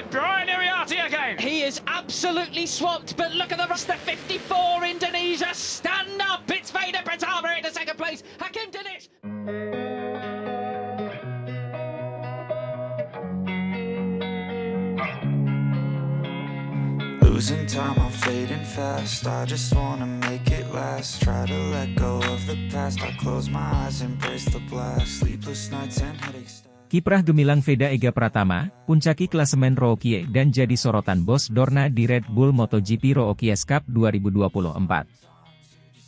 Brian Iriarty again. He is absolutely swamped, but look at the rest of 54 Indonesia. Stand up. It's Vader Pratama in the second place. Hakim Dinic. Losing time, I'm fading fast. I just wanna make it last. Try to let go of the past. I close my eyes, embrace the blast. Sleepless nights and headaches. Kiprah gemilang Veda Ega Pratama, puncaki klasemen Rookie dan jadi sorotan bos Dorna di Red Bull MotoGP Rookie Cup 2024.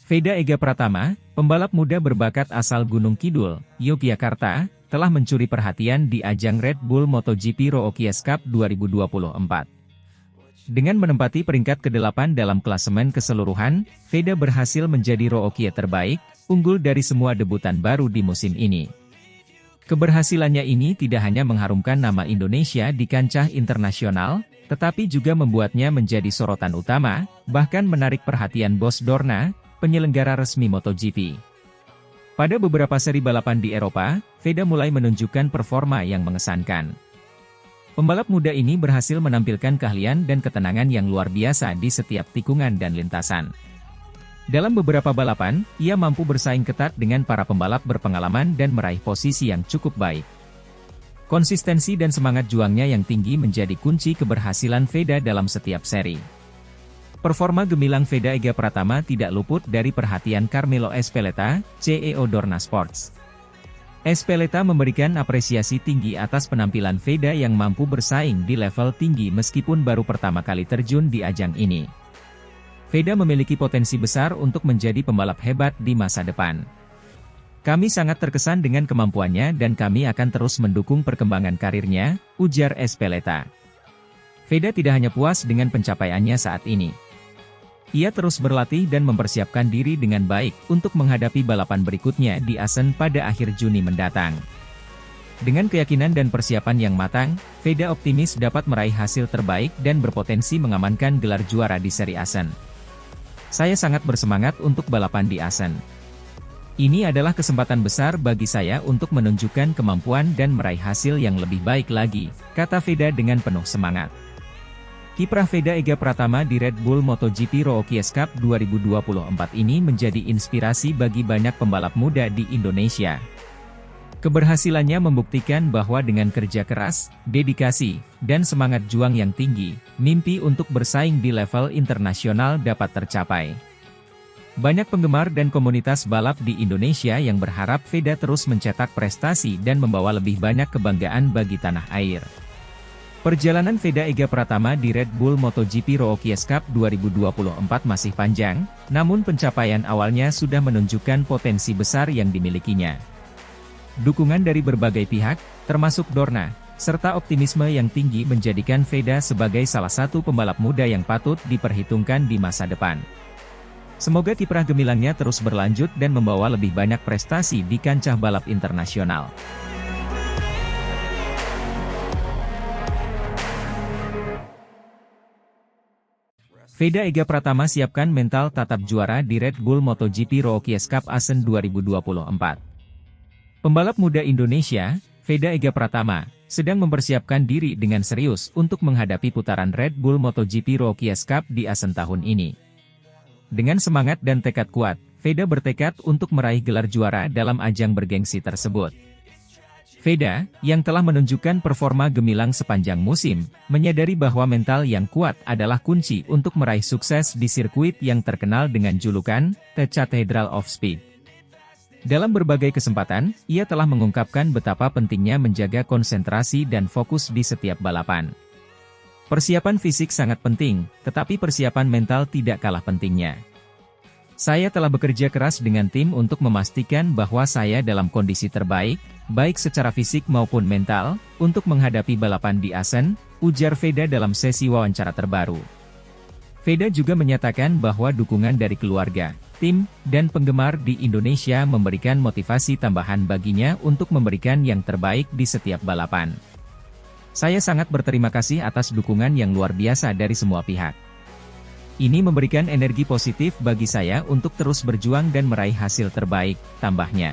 Veda Ega Pratama, pembalap muda berbakat asal Gunung Kidul, Yogyakarta, telah mencuri perhatian di ajang Red Bull MotoGP Rookie Cup 2024. Dengan menempati peringkat ke-8 dalam klasemen keseluruhan, Veda berhasil menjadi Rookie terbaik, unggul dari semua debutan baru di musim ini. Keberhasilannya ini tidak hanya mengharumkan nama Indonesia di kancah internasional, tetapi juga membuatnya menjadi sorotan utama, bahkan menarik perhatian bos Dorna, penyelenggara resmi MotoGP. Pada beberapa seri balapan di Eropa, Veda mulai menunjukkan performa yang mengesankan. Pembalap muda ini berhasil menampilkan keahlian dan ketenangan yang luar biasa di setiap tikungan dan lintasan. Dalam beberapa balapan, ia mampu bersaing ketat dengan para pembalap berpengalaman dan meraih posisi yang cukup baik. Konsistensi dan semangat juangnya yang tinggi menjadi kunci keberhasilan Veda dalam setiap seri. Performa gemilang Veda Ega Pratama tidak luput dari perhatian Carmelo Ezpeleta, CEO Dorna Sports. Ezpeleta memberikan apresiasi tinggi atas penampilan Veda yang mampu bersaing di level tinggi meskipun baru pertama kali terjun di ajang ini. Veda memiliki potensi besar untuk menjadi pembalap hebat di masa depan. Kami sangat terkesan dengan kemampuannya dan kami akan terus mendukung perkembangan karirnya, ujar Ezpeleta. Veda tidak hanya puas dengan pencapaiannya saat ini. Ia terus berlatih dan mempersiapkan diri dengan baik untuk menghadapi balapan berikutnya di Assen pada akhir Juni mendatang. Dengan keyakinan dan persiapan yang matang, Veda optimis dapat meraih hasil terbaik dan berpotensi mengamankan gelar juara di seri Assen. Saya sangat bersemangat untuk balapan di Assen. Ini adalah kesempatan besar bagi saya untuk menunjukkan kemampuan dan meraih hasil yang lebih baik lagi, kata Veda dengan penuh semangat. Kiprah Veda Ega Pratama di Red Bull MotoGP Rookie Cup 2024 ini menjadi inspirasi bagi banyak pembalap muda di Indonesia. Keberhasilannya membuktikan bahwa dengan kerja keras, dedikasi, dan semangat juang yang tinggi, mimpi untuk bersaing di level internasional dapat tercapai. Banyak penggemar dan komunitas balap di Indonesia yang berharap Veda terus mencetak prestasi dan membawa lebih banyak kebanggaan bagi tanah air. Perjalanan Veda Ega Pratama di Red Bull MotoGP Rookie Cup 2024 masih panjang, namun pencapaian awalnya sudah menunjukkan potensi besar yang dimilikinya. Dukungan dari berbagai pihak, termasuk Dorna, serta optimisme yang tinggi menjadikan Veda sebagai salah satu pembalap muda yang patut diperhitungkan di masa depan. Semoga kiprah gemilangnya terus berlanjut dan membawa lebih banyak prestasi di kancah balap internasional. Veda Ega Pratama siapkan mental tatap juara di Red Bull MotoGP Rookie Cup Assen 2024. Pembalap muda Indonesia, Veda Ega Pratama, sedang mempersiapkan diri dengan serius untuk menghadapi putaran Red Bull MotoGP Rookie Cup di Assen tahun ini. Dengan semangat dan tekad kuat, Veda bertekad untuk meraih gelar juara dalam ajang bergengsi tersebut. Veda, yang telah menunjukkan performa gemilang sepanjang musim, menyadari bahwa mental yang kuat adalah kunci untuk meraih sukses di sirkuit yang terkenal dengan julukan The Cathedral of Speed. Dalam berbagai kesempatan, ia telah mengungkapkan betapa pentingnya menjaga konsentrasi dan fokus di setiap balapan. Persiapan fisik sangat penting, tetapi persiapan mental tidak kalah pentingnya. Saya telah bekerja keras dengan tim untuk memastikan bahwa saya dalam kondisi terbaik, baik secara fisik maupun mental, untuk menghadapi balapan di Assen, ujar Veda dalam sesi wawancara terbaru. Veda juga menyatakan bahwa dukungan dari keluarga, tim, dan penggemar di Indonesia memberikan motivasi tambahan baginya untuk memberikan yang terbaik di setiap balapan. Saya sangat berterima kasih atas dukungan yang luar biasa dari semua pihak. Ini memberikan energi positif bagi saya untuk terus berjuang dan meraih hasil terbaik, tambahnya.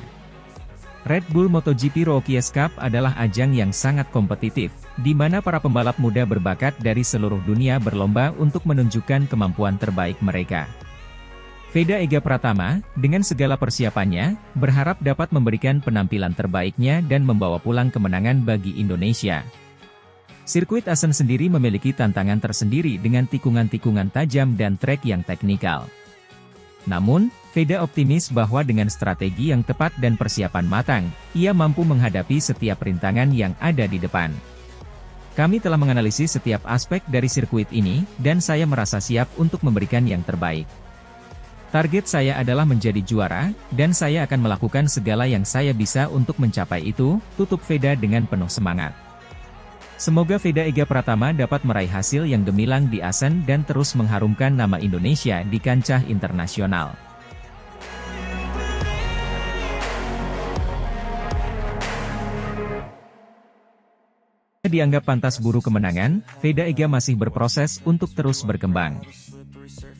Red Bull MotoGP Rookie Cup adalah ajang yang sangat kompetitif, di mana para pembalap muda berbakat dari seluruh dunia berlomba untuk menunjukkan kemampuan terbaik mereka. Veda Ega Pratama, dengan segala persiapannya, berharap dapat memberikan penampilan terbaiknya dan membawa pulang kemenangan bagi Indonesia. Sirkuit Assen sendiri memiliki tantangan tersendiri dengan tikungan-tikungan tajam dan trek yang teknikal. Namun, Veda optimis bahwa dengan strategi yang tepat dan persiapan matang, ia mampu menghadapi setiap rintangan yang ada di depan. Kami telah menganalisis setiap aspek dari sirkuit ini, dan saya merasa siap untuk memberikan yang terbaik. Target saya adalah menjadi juara, dan saya akan melakukan segala yang saya bisa untuk mencapai itu, tutup Veda dengan penuh semangat. Semoga Veda Ega Pratama dapat meraih hasil yang gemilang di Assen dan terus mengharumkan nama Indonesia di kancah internasional. Dianggap pantas buru kemenangan, Veda Ega masih berproses untuk terus berkembang.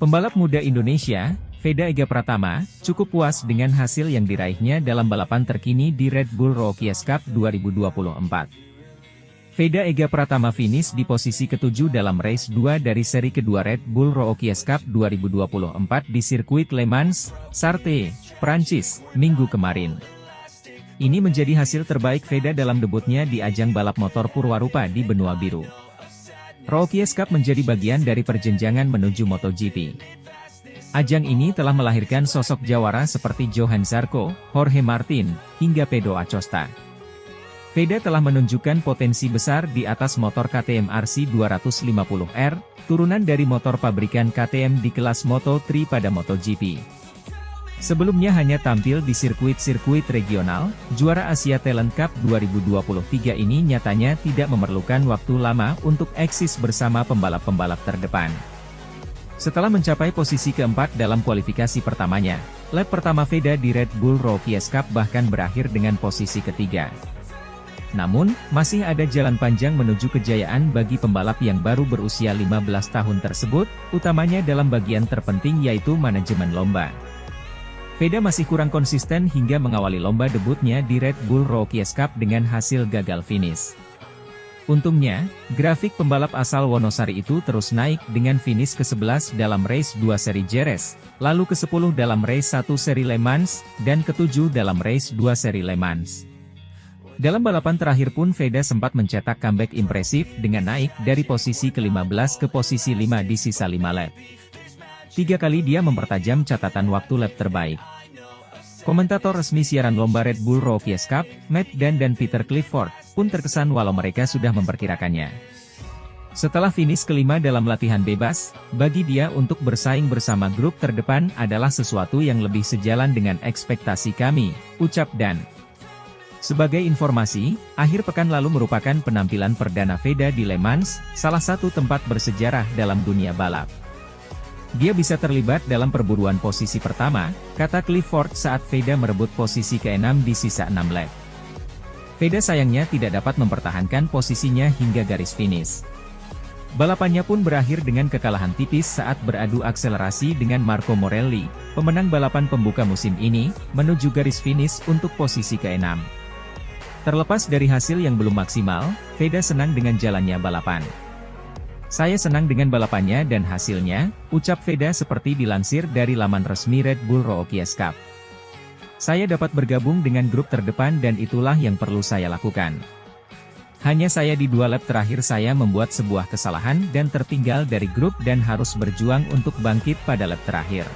Pembalap muda Indonesia, Veda Ega Pratama, cukup puas dengan hasil yang diraihnya dalam balapan terkini di Red Bull Rookies Cup 2024. Veda Ega Pratama finish di posisi ke-7 dalam race 2 dari seri kedua Red Bull Rookies Cup 2024 di sirkuit Le Mans, Sarthe, Prancis, Minggu kemarin. Ini menjadi hasil terbaik Veda dalam debutnya di ajang balap motor Purwarupa di benua biru. Rookies Cup menjadi bagian dari perjenjangan menuju MotoGP. Ajang ini telah melahirkan sosok jawara seperti Johan Zarco, Jorge Martin, hingga Pedro Acosta. Veda telah menunjukkan potensi besar di atas motor KTM RC 250R, turunan dari motor pabrikan KTM di kelas Moto3 pada MotoGP. Sebelumnya hanya tampil di sirkuit-sirkuit regional, juara Asia Talent Cup 2023 ini nyatanya tidak memerlukan waktu lama untuk eksis bersama pembalap-pembalap terdepan. Setelah mencapai posisi keempat dalam kualifikasi pertamanya, lap pertama Veda di Red Bull Rookies Cup bahkan berakhir dengan posisi ketiga. Namun, masih ada jalan panjang menuju kejayaan bagi pembalap yang baru berusia 15 tahun tersebut, utamanya dalam bagian terpenting yaitu manajemen lomba. Veda masih kurang konsisten hingga mengawali lomba debutnya di Red Bull Rookies Cup dengan hasil gagal finish. Untungnya, grafik pembalap asal Wonosari itu terus naik dengan finish ke-11 dalam race 2 seri Jerez, lalu ke-10 dalam race 1 seri Le Mans, dan ke-7 dalam race 2 seri Le Mans. Dalam balapan terakhir pun Veda sempat mencetak comeback impresif dengan naik dari posisi ke-15 ke posisi 5 di sisa 5 lap. 3 kali dia mempertajam catatan waktu lap terbaik. Komentator resmi siaran lomba Red Bull Rookies Cup, Matt Dan dan Peter Clifford, pun terkesan walau mereka sudah memperkirakannya. Setelah finish kelima dalam latihan bebas, bagi dia untuk bersaing bersama grup terdepan adalah sesuatu yang lebih sejalan dengan ekspektasi kami, ucap Dan. Sebagai informasi, akhir pekan lalu merupakan penampilan perdana Veda di Le Mans, salah satu tempat bersejarah dalam dunia balap. Dia bisa terlibat dalam perburuan posisi pertama, kata Clifford saat Veda merebut posisi ke-6 di sisa 6 lap. Veda sayangnya tidak dapat mempertahankan posisinya hingga garis finish. Balapannya pun berakhir dengan kekalahan tipis saat beradu akselerasi dengan Marco Morelli, pemenang balapan pembuka musim ini, menuju garis finish untuk posisi ke-6. Terlepas dari hasil yang belum maksimal, Veda senang dengan jalannya balapan. Saya senang dengan balapannya dan hasilnya, ucap Veda seperti dilansir dari laman resmi Red Bull Rookies Cup. Saya dapat bergabung dengan grup terdepan dan itulah yang perlu saya lakukan. Hanya saya di 2 lap terakhir saya membuat sebuah kesalahan dan tertinggal dari grup dan harus berjuang untuk bangkit pada lap terakhir.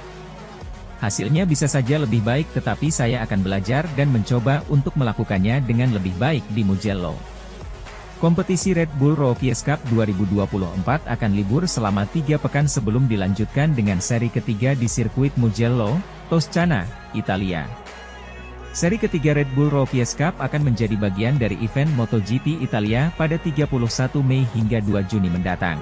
Hasilnya bisa saja lebih baik tetapi saya akan belajar dan mencoba untuk melakukannya dengan lebih baik di Mugello. Kompetisi Red Bull Rookies Cup 2024 akan libur selama 3 pekan sebelum dilanjutkan dengan seri ketiga di sirkuit Mugello, Toscana, Italia. Seri ketiga Red Bull Rookies Cup akan menjadi bagian dari event MotoGP Italia pada 31 Mei hingga 2 Juni mendatang.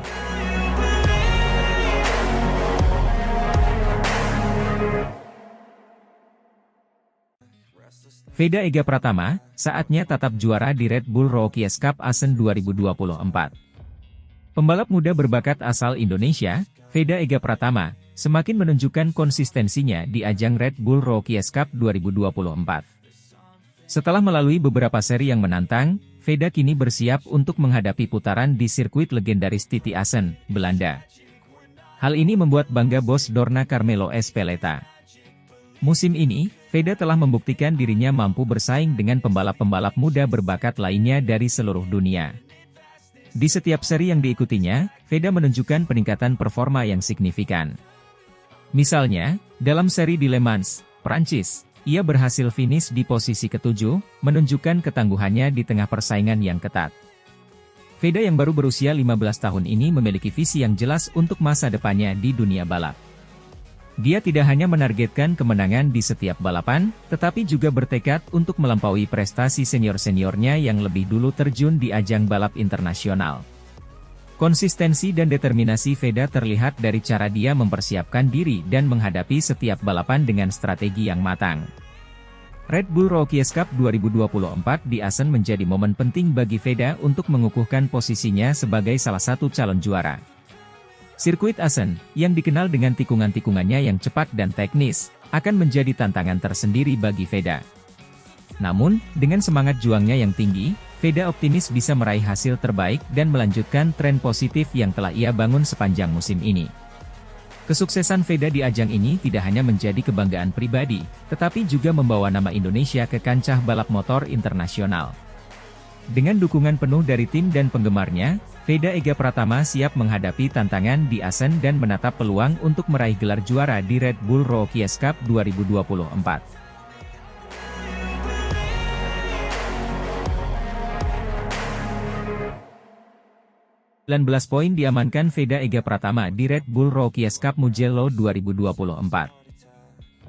Veda Ega Pratama, saatnya tatap juara di Red Bull Rookies Cup Assen 2024. Pembalap muda berbakat asal Indonesia, Veda Ega Pratama, semakin menunjukkan konsistensinya di ajang Red Bull Rookies Cup 2024. Setelah melalui beberapa seri yang menantang, Veda kini bersiap untuk menghadapi putaran di sirkuit legendaris Titi Assen, Belanda. Hal ini membuat bangga bos Dorna Carmelo Ezpeleta. Musim ini, Veda telah membuktikan dirinya mampu bersaing dengan pembalap-pembalap muda berbakat lainnya dari seluruh dunia. Di setiap seri yang diikutinya, Veda menunjukkan peningkatan performa yang signifikan. Misalnya, dalam seri di Le Mans, Prancis, ia berhasil finish di posisi ke-7, menunjukkan ketangguhannya di tengah persaingan yang ketat. Veda yang baru berusia 15 tahun ini memiliki visi yang jelas untuk masa depannya di dunia balap. Dia tidak hanya menargetkan kemenangan di setiap balapan, tetapi juga bertekad untuk melampaui prestasi senior-seniornya yang lebih dulu terjun di ajang balap internasional. Konsistensi dan determinasi Veda terlihat dari cara dia mempersiapkan diri dan menghadapi setiap balapan dengan strategi yang matang. Red Bull Rookies Cup 2024 di Assen menjadi momen penting bagi Veda untuk mengukuhkan posisinya sebagai salah satu calon juara. Sirkuit Assen, yang dikenal dengan tikungan-tikungannya yang cepat dan teknis, akan menjadi tantangan tersendiri bagi Veda. Namun, dengan semangat juangnya yang tinggi, Veda optimis bisa meraih hasil terbaik dan melanjutkan tren positif yang telah ia bangun sepanjang musim ini. Kesuksesan Veda di ajang ini tidak hanya menjadi kebanggaan pribadi, tetapi juga membawa nama Indonesia ke kancah balap motor internasional. Dengan dukungan penuh dari tim dan penggemarnya, Veda Ega Pratama siap menghadapi tantangan di Assen dan menatap peluang untuk meraih gelar juara di Red Bull Rookies Cup 2024. 19 poin diamankan Veda Ega Pratama di Red Bull Rookies Cup Mugello 2024.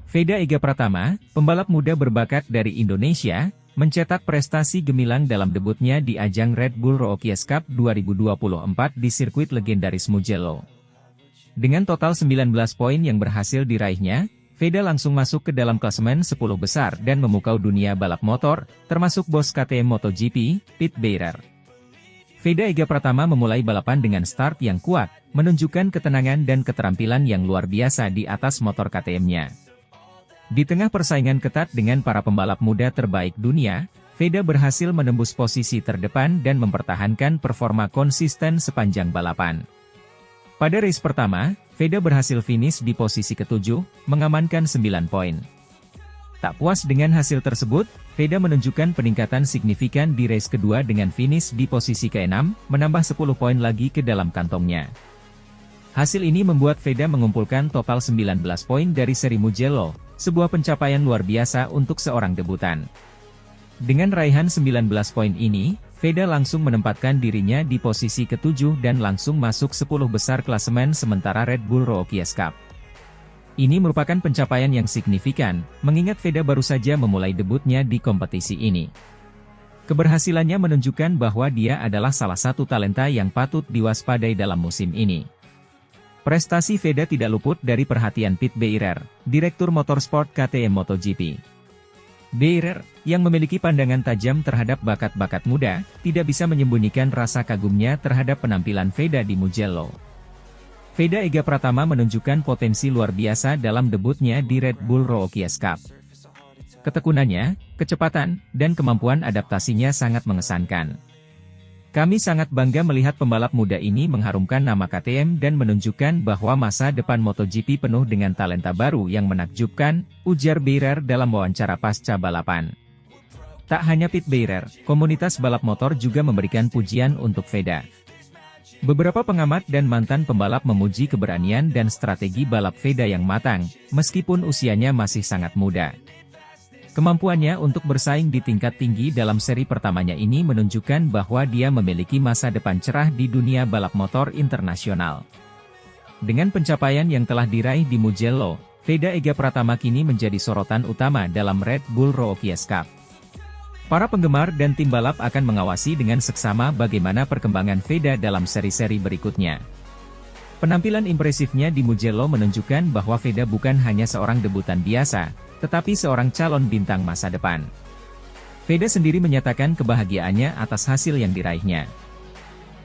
Veda Ega Pratama, pembalap muda berbakat dari Indonesia, mencetak prestasi gemilang dalam debutnya di ajang Red Bull Rookies Cup 2024 di sirkuit legendaris Mugello. Dengan total 19 poin yang berhasil diraihnya, Veda langsung masuk ke dalam klasemen 10 besar dan memukau dunia balap motor, termasuk bos KTM MotoGP, Pit Beirer. Veda Ega Pratama memulai balapan dengan start yang kuat, menunjukkan ketenangan dan keterampilan yang luar biasa di atas motor KTM-nya. Di tengah persaingan ketat dengan para pembalap muda terbaik dunia, Veda berhasil menembus posisi terdepan dan mempertahankan performa konsisten sepanjang balapan. Pada race pertama, Veda berhasil finish di posisi ke-7, mengamankan 9 poin. Tak puas dengan hasil tersebut, Veda menunjukkan peningkatan signifikan di race kedua dengan finish di posisi ke-6, menambah 10 poin lagi ke dalam kantongnya. Hasil ini membuat Veda mengumpulkan total 19 poin dari seri Mugello, sebuah pencapaian luar biasa untuk seorang debutan. Dengan raihan 19 poin ini, Veda langsung menempatkan dirinya di posisi ke-7 dan langsung masuk 10 besar klasemen sementara Red Bull Rookies Cup. Ini merupakan pencapaian yang signifikan, mengingat Veda baru saja memulai debutnya di kompetisi ini. Keberhasilannya menunjukkan bahwa dia adalah salah satu talenta yang patut diwaspadai dalam musim ini. Prestasi Veda tidak luput dari perhatian Pit Beirer, Direktur Motorsport KTM MotoGP. Beirer, yang memiliki pandangan tajam terhadap bakat-bakat muda, tidak bisa menyembunyikan rasa kagumnya terhadap penampilan Veda di Mugello. Veda Ega Pratama menunjukkan potensi luar biasa dalam debutnya di Red Bull Rookies Cup. Ketekunannya, kecepatan, dan kemampuan adaptasinya sangat mengesankan. Kami sangat bangga melihat pembalap muda ini mengharumkan nama KTM dan menunjukkan bahwa masa depan MotoGP penuh dengan talenta baru yang menakjubkan, ujar Beirer dalam wawancara pasca balapan. Tak hanya Pit Beirer, komunitas balap motor juga memberikan pujian untuk Veda. Beberapa pengamat dan mantan pembalap memuji keberanian dan strategi balap Veda yang matang, meskipun usianya masih sangat muda. Kemampuannya untuk bersaing di tingkat tinggi dalam seri pertamanya ini menunjukkan bahwa dia memiliki masa depan cerah di dunia balap motor internasional. Dengan pencapaian yang telah diraih di Mugello, Veda Ega Pratama kini menjadi sorotan utama dalam Red Bull Rookies Cup. Para penggemar dan tim balap akan mengawasi dengan seksama bagaimana perkembangan Veda dalam seri-seri berikutnya. Penampilan impresifnya di Mugello menunjukkan bahwa Veda bukan hanya seorang debutan biasa, tetapi seorang calon bintang masa depan. Veda sendiri menyatakan kebahagiaannya atas hasil yang diraihnya.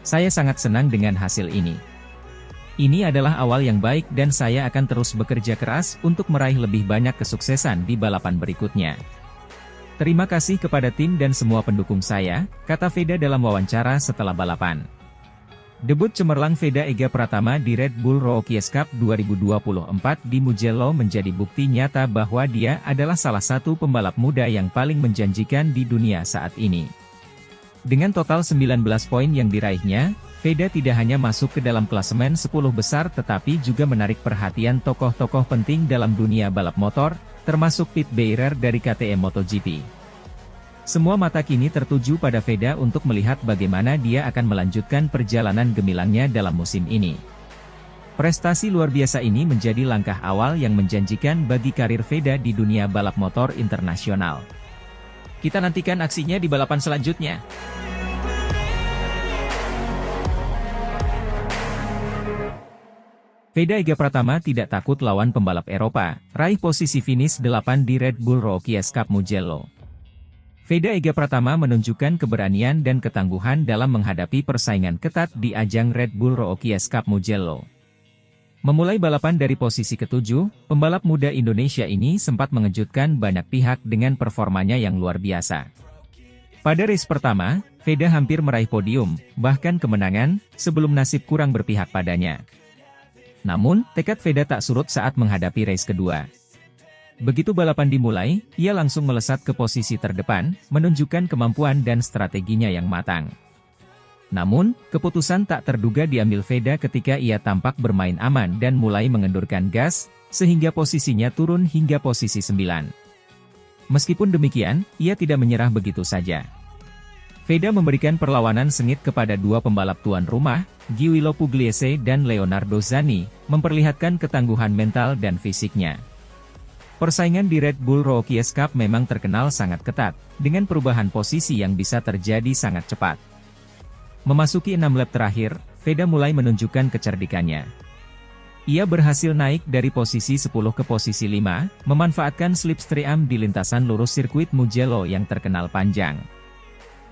Saya sangat senang dengan hasil ini. Ini adalah awal yang baik dan saya akan terus bekerja keras untuk meraih lebih banyak kesuksesan di balapan berikutnya. Terima kasih kepada tim dan semua pendukung saya, kata Veda dalam wawancara setelah balapan. Debut cemerlang Veda Ega Pratama di Red Bull Rookies Cup 2024 di Mugello menjadi bukti nyata bahwa dia adalah salah satu pembalap muda yang paling menjanjikan di dunia saat ini. Dengan total 19 poin yang diraihnya, Veda tidak hanya masuk ke dalam klasemen 10 besar tetapi juga menarik perhatian tokoh-tokoh penting dalam dunia balap motor, termasuk Pit Beirer dari KTM MotoGP. Semua mata kini tertuju pada Veda untuk melihat bagaimana dia akan melanjutkan perjalanan gemilangnya dalam musim ini. Prestasi luar biasa ini menjadi langkah awal yang menjanjikan bagi karir Veda di dunia balap motor internasional. Kita nantikan aksinya di balapan selanjutnya. Veda Ega Pratama tidak takut lawan pembalap Eropa, raih posisi finish 8 di Red Bull Rookies Cup Mugello. Veda Ega Pratama menunjukkan keberanian dan ketangguhan dalam menghadapi persaingan ketat di ajang Red Bull Rookies Cup Mugello. Memulai balapan dari posisi ke-7, pembalap muda Indonesia ini sempat mengejutkan banyak pihak dengan performanya yang luar biasa. Pada race pertama, Veda hampir meraih podium, bahkan kemenangan, sebelum nasib kurang berpihak padanya. Namun, tekad Veda tak surut saat menghadapi race kedua. Begitu balapan dimulai, ia langsung melesat ke posisi terdepan, menunjukkan kemampuan dan strateginya yang matang. Namun, keputusan tak terduga diambil Veda ketika ia tampak bermain aman dan mulai mengendurkan gas, sehingga posisinya turun hingga posisi 9. Meskipun demikian, ia tidak menyerah begitu saja. Veda memberikan perlawanan sengit kepada dua pembalap tuan rumah, Giulio Pugliese dan Leonardo Zanni, memperlihatkan ketangguhan mental dan fisiknya. Persaingan di Red Bull Rookies Cup memang terkenal sangat ketat, dengan perubahan posisi yang bisa terjadi sangat cepat. Memasuki 6 lap terakhir, Veda mulai menunjukkan kecerdikannya. Ia berhasil naik dari posisi 10 ke posisi 5, memanfaatkan slipstream di lintasan lurus sirkuit Mugello yang terkenal panjang.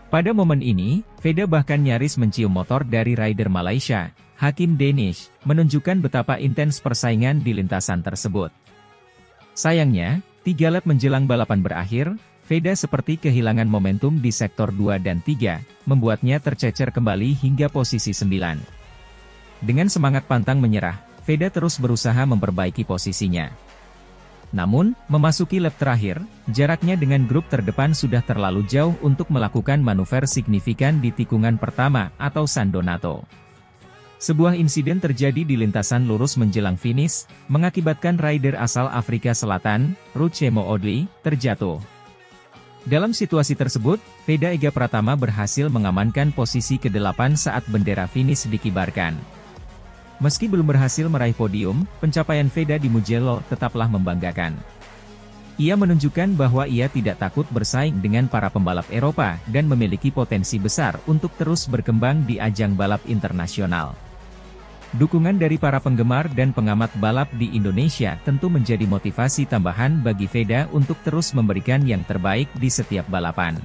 Pada momen ini, Veda bahkan nyaris mencium motor dari rider Malaysia, Hakim Danish, menunjukkan betapa intens persaingan di lintasan tersebut. Sayangnya, 3 lap menjelang balapan berakhir, Veda seperti kehilangan momentum di sektor 2 dan 3, membuatnya tercecer kembali hingga posisi 9. Dengan semangat pantang menyerah, Veda terus berusaha memperbaiki posisinya. Namun, memasuki lap terakhir, jaraknya dengan grup terdepan sudah terlalu jauh untuk melakukan manuver signifikan di tikungan pertama atau San Donato. Sebuah insiden terjadi di lintasan lurus menjelang finish, mengakibatkan rider asal Afrika Selatan, Ruchemo Odli, terjatuh. Dalam situasi tersebut, Veda Ega Pratama berhasil mengamankan posisi ke-8 saat bendera finish dikibarkan. Meski belum berhasil meraih podium, pencapaian Veda di Mugello tetaplah membanggakan. Ia menunjukkan bahwa ia tidak takut bersaing dengan para pembalap Eropa dan memiliki potensi besar untuk terus berkembang di ajang balap internasional. Dukungan dari para penggemar dan pengamat balap di Indonesia tentu menjadi motivasi tambahan bagi Veda untuk terus memberikan yang terbaik di setiap balapan.